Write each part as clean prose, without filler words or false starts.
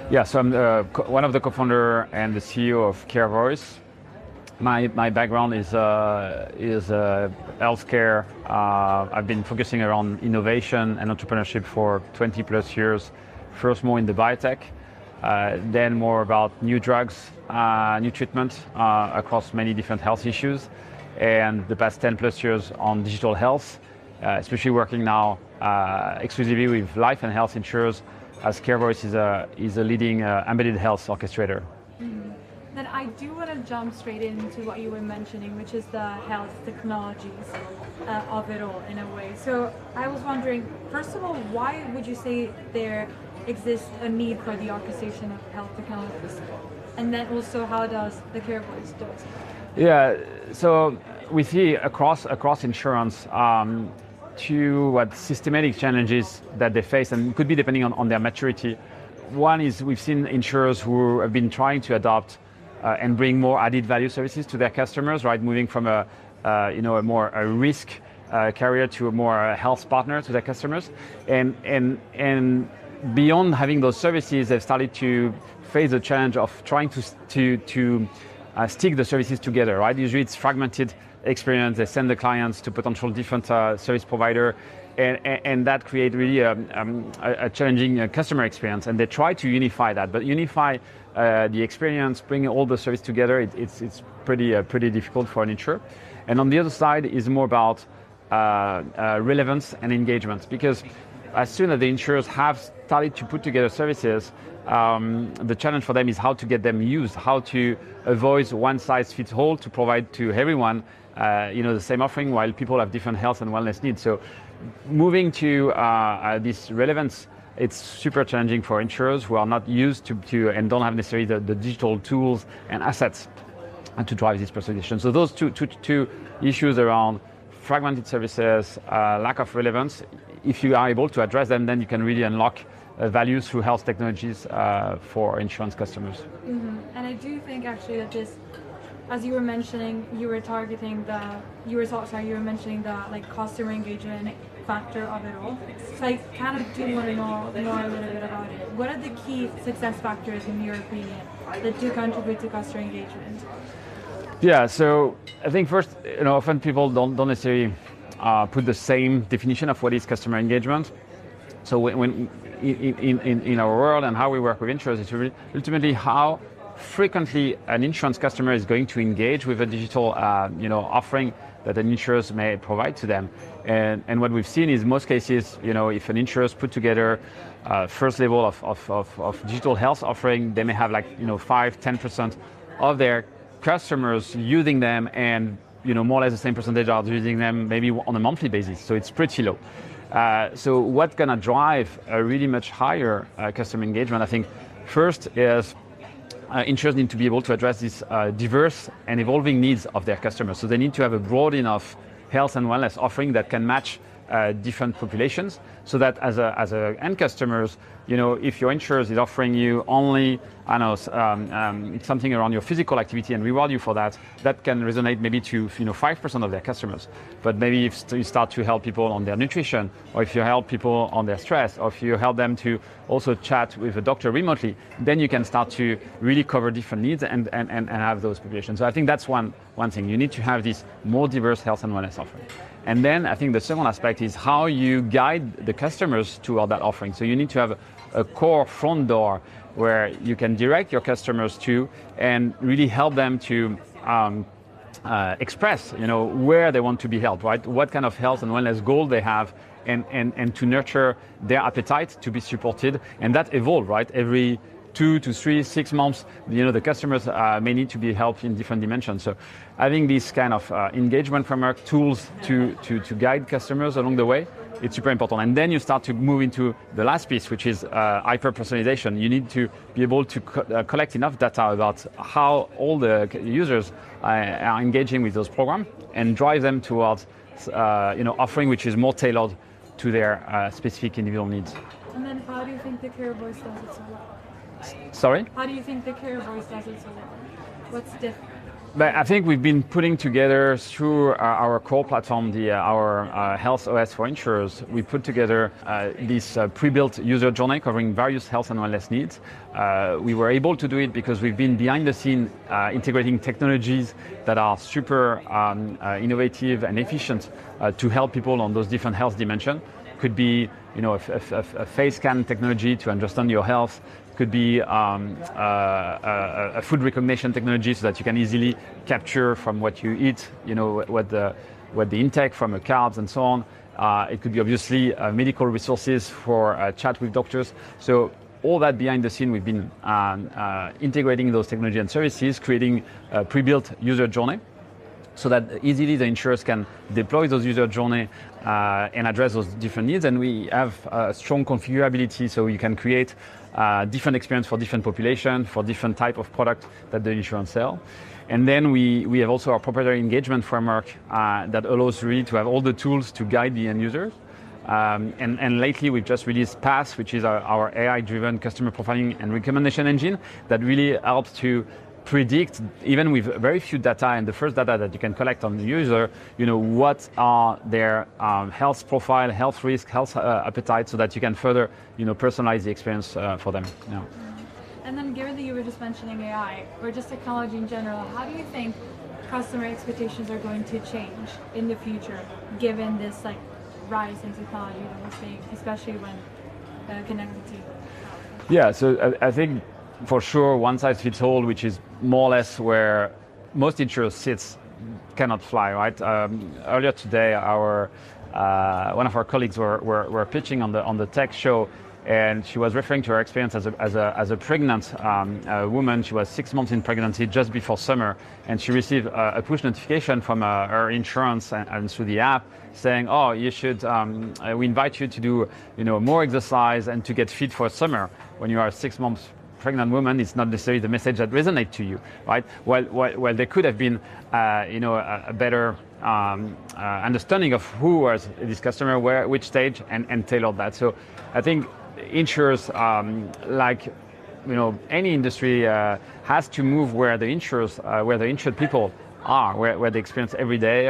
Yeah, so I'm one of the co-founder and the CEO of CareVoice. My background is healthcare. I've been focusing around innovation and entrepreneurship for 20 plus years. First more in the biotech, then more about new drugs, new treatment across many different health issues, and the past 10 plus years on digital health, especially working now exclusively with life and health insurers, as CareVoice is a leading embedded health orchestrator. Mm-hmm. Then I do want to jump straight into what you were mentioning, which is the health technologies of it all in a way. So I was wondering, first of all, why would you say there exists a need for the orchestration of health technologies? And then also, how does the CareVoice do it? Yeah, so we see across insurance two systematic challenges that they face, and it could be depending on their maturity. One is we've seen insurers who have been trying to adopt and bring more added value services to their customers, right? Moving from a more risk carrier to a more health partner to their customers, and beyond having those services, they've started to face the challenge of trying to stick the services together, right? Usually it's fragmented experience. They send the clients to potential different service provider, and that creates really a challenging customer experience. And they try to unify that, but unify the experience, bring all the service together, it's pretty difficult for an insurer. And on the other side is more about relevance and engagement, because as soon as the insurers have started to put together services, the challenge for them is how to get them used, how to avoid one size fits all to provide to everyone the same offering while people have different health and wellness needs. So moving to this relevance, it's super challenging for insurers who are not used to and don't have necessarily the digital tools and assets to drive this personalization. So those two issues around fragmented services, lack of relevance, if you are able to address them, then you can really unlock value through health technologies for insurance customers. Mm-hmm. And I do think actually that this, as you were mentioning, you were mentioning the like customer engagement factor of it all. So I kind of do want to know a little bit about it. What are the key success factors in your opinion that do contribute to customer engagement? Yeah, so I think first, often people don't necessarily put the same definition of what is customer engagement. So when in our world and how we work with insurers, it's really ultimately how frequently an insurance customer is going to engage with a digital offering that an insurers may provide to them. And what we've seen is most cases, if an insurers put together first level of digital health offering, they may have 5-10% of their customers using them, and more or less the same percentage are using them maybe on a monthly basis. So it's pretty low. So what's going to drive a really much higher customer engagement, I think, first is insurers need to be able to address these diverse and evolving needs of their customers. So they need to have a broad enough health and wellness offering that can match different populations, so that as a end customers, if your insurers is offering you only, something around your physical activity and reward you for that, that can resonate maybe to 5% of their customers. But maybe if you start to help people on their nutrition, or if you help people on their stress, or if you help them to also chat with a doctor remotely, then you can start to really cover different needs and have those populations. So I think that's one thing. You need to have this more diverse health and wellness offering. And then I think the second aspect is how you guide the customers toward that offering. So you need to have a core front door where you can direct your customers to and really help them to express, where they want to be helped, right? What kind of health and wellness goal they have, and to nurture their appetite to be supported. And that evolves, right? Every 2 to 3, 6 months, the customers may need to be helped in different dimensions. So I think this kind of engagement framework tools to guide customers along the way, it's super important. And then you start to move into the last piece, which is hyper-personalization. You need to be able to collect enough data about how all the users are engaging with those programs and drive them towards offering which is more tailored to their specific individual needs. And then how do you think the CareVoice does it so well? Sorry? How do you think the CareVoice does it so well? What's different? But I think we've been putting together through our core platform, our Health OS for insurers, we put together this pre-built user journey covering various health and wellness needs. We were able to do it because we've been behind the scene integrating technologies that are super innovative and efficient to help people on those different health dimensions. Could be, a face scan technology to understand your health. Could be a food recognition technology so that you can easily capture from what you eat, what the intake from the carbs and so on. It could be obviously medical resources for chat with doctors. So all that behind the scene, we've been integrating those technology and services, creating a pre-built user journey, so that easily the insurers can deploy those user journey and address those different needs. And we have strong configurability, so you can create different experience for different population, for different type of product that the insurance sell. And then we have also our proprietary engagement framework that allows really to have all the tools to guide the end users. And lately we've just released PASS, which is our AI-driven customer profiling and recommendation engine that really helps to predict, even with very few data and the first data that you can collect on the user, what are their health profile, health risk, health appetite, so that you can further, personalize the experience for them. Yeah. And then given that you were just mentioning AI, or just technology in general, how do you think customer expectations are going to change in the future, given this rise in technology that we're seeing, especially when connected to? Yeah, so I think for sure one size fits all, which is more or less where most insurers sits, cannot fly, right? Earlier today, one of our colleagues were pitching on the tech show, and she was referring to her experience as a pregnant woman. She was 6 months in pregnancy just before summer, and she received a push notification from her insurance and through the app saying, "Oh, you should. We invite you to do, more exercise and to get fit for summer." When you are 6 months pregnant woman, it's not necessarily the message that resonates to you, right? Well, there could have been, a better understanding of who was this customer, which stage, and tailored that. So I think insurers, any industry, has to move where the insured people are, where they experience every day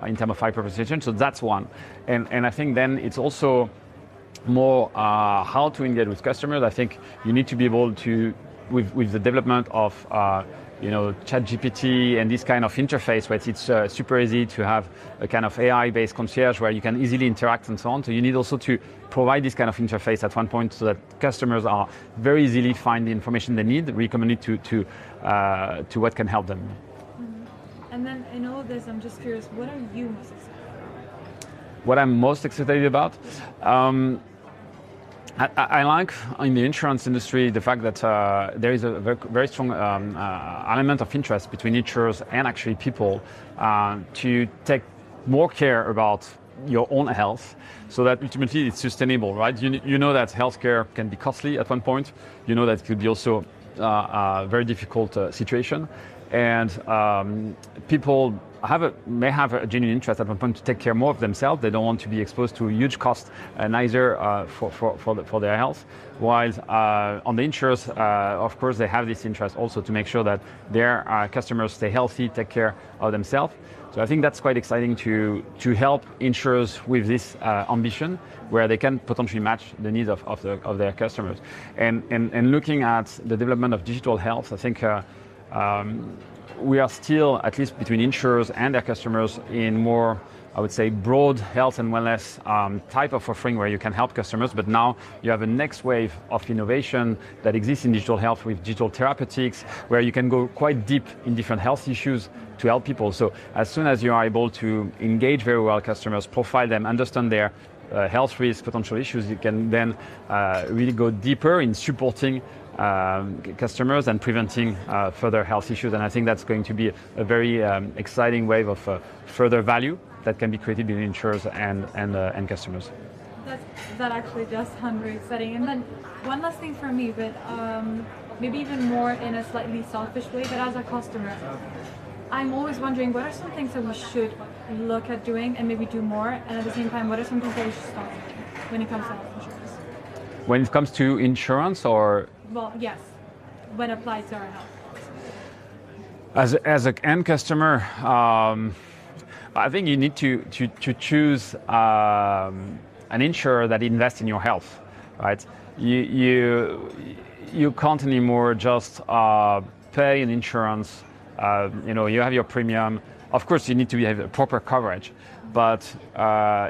in terms of high proposition. So that's one, and I think then it's also more how to engage with customers. I think you need to be able to, with the development of ChatGPT and this kind of interface, where it's super easy to have a kind of AI-based concierge where you can easily interact and so on. So you need also to provide this kind of interface at one point so that customers are very easily find the information they need, recommend it to what can help them. Mm-hmm. And then in all of this, I'm just curious, what are you most excited about? What I'm most excited about? I like in the insurance industry the fact that there is a very strong element of interest between insurers and actually people to take more care about your own health, so that ultimately it's sustainable, right? You know that healthcare can be costly at one point. You know that it could be also a very difficult situation, and people may have a genuine interest at one point to take care more of themselves. They don't want to be exposed to huge cost, neither for their health. While on the insurers, of course, they have this interest also to make sure that their customers stay healthy, take care of themselves. So I think that's quite exciting to help insurers with this ambition, where they can potentially match the needs of their customers. And looking at the development of digital health, I think we are still, at least between insurers and their customers, in more, I would say, broad health and wellness type of offering where you can help customers. But now you have a next wave of innovation that exists in digital health with digital therapeutics, where you can go quite deep in different health issues to help people. So as soon as you are able to engage very well customers, profile them, understand their health risk, potential issues, you can then really go deeper in supporting customers and preventing further health issues. And I think that's going to be a very exciting wave of further value that can be created between insurers and customers. That actually does sound very exciting. And then one last thing for me, but maybe even more in a slightly selfish way, but as a customer, I'm always wondering, what are some things that we should look at doing and maybe do more? And at the same time, what are some things that we should stop doing when it comes to health insurance? When it comes to insurance, or? Well, yes, when applied to our health. As an end customer, I think you need to choose an insurer that invests in your health, right? You can't anymore just pay an insurance. You have your premium. Of course, you need to have proper coverage, but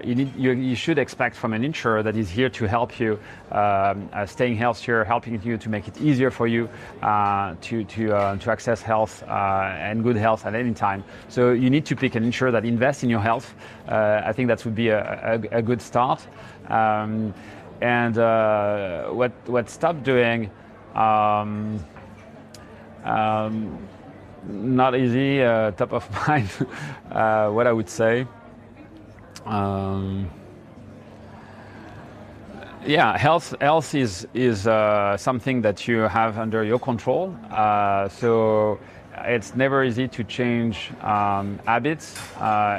you should expect from an insurer that is here to help you staying healthier, helping you to make it easier for you to access health and good health at any time. So you need to pick an insurer that invests in your health. I think that would be a good start. And what stop doing, not easy, top of mind, what I would say. Health is something that you have under your control. So it's never easy to change habits.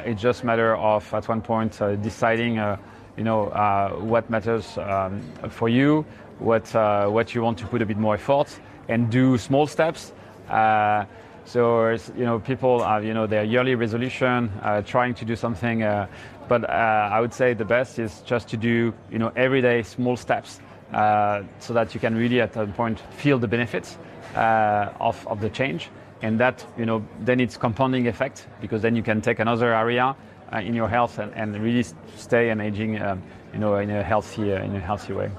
It's just a matter of at one point deciding, what matters for you, what you want to put a bit more effort, and do small steps. So people have their yearly resolution, trying to do something, but I would say the best is just to do everyday small steps, so that you can really at a point feel the benefits of the change, and that then it's compounding effect, because then you can take another area in your health and really stay and aging in a healthy way.